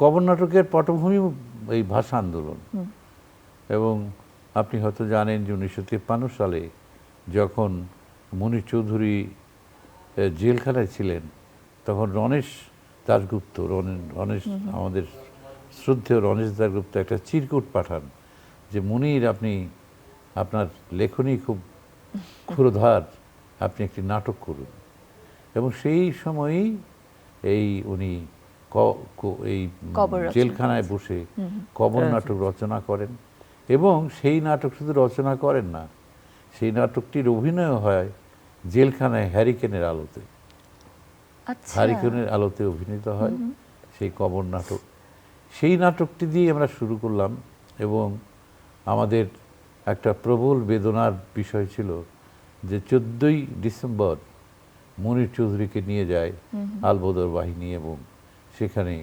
কবর নাটকের পটভূমি এই ভাষা আন্দোলন। এবং আপনি হয়তো জানেন যে 1953 সালে যখন মুনীর চৌধুরী জেলখানায় ছিলেন, তখন রণেশ দাশগুপ্ত, রণেশ আমাদের শ্রদ্ধেয় রণেশ দাশগুপ্ত একটা চিরকুট পাঠান যে মুনীর, আপনি আপনার লেখনী খুব ক্ষুরধার, আপনি একটি নাটক করুন। এবং সেই সময়ই উনি এই জেলখানায় বসে কবর নাটক রচনা করেন। এবং সেই নাটক শুধু রচনা করেন না, সেই নাটকটির অভিনয় হয় জেলখানায় হ্যারিকেনের আলোতে। হ্যারিকেনের আলোতে অভিনীত হয় সেই কবর নাটক। সেই নাটকটি দিয়ে আমরা শুরু করলাম এবং আমাদের একটা প্রবল বেদনার বিষয় ছিল যে 14ই ডিসেম্বর মুনীর চৌধুরীকে নিয়ে যায় আলবদর বাহিনী এবং সেখানে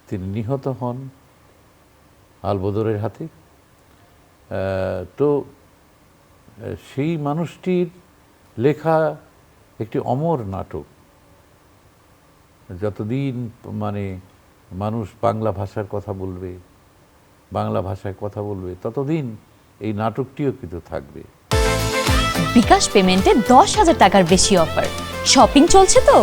তিনি নিহত হন আলবদরের হাতে। তো সেই মানুষটির লেখা একটি অমর নাটক। যতদিন মানে মানুষ বাংলা ভাষার কথা বলবে, বাংলা ভাষায় কথা বলবে, ততদিন এই নাটকটিও কিন্তু থাকবে। বিকাশ পেমেন্টে 10,000 টাকার বেশি অফার, শপিং চলছে তো।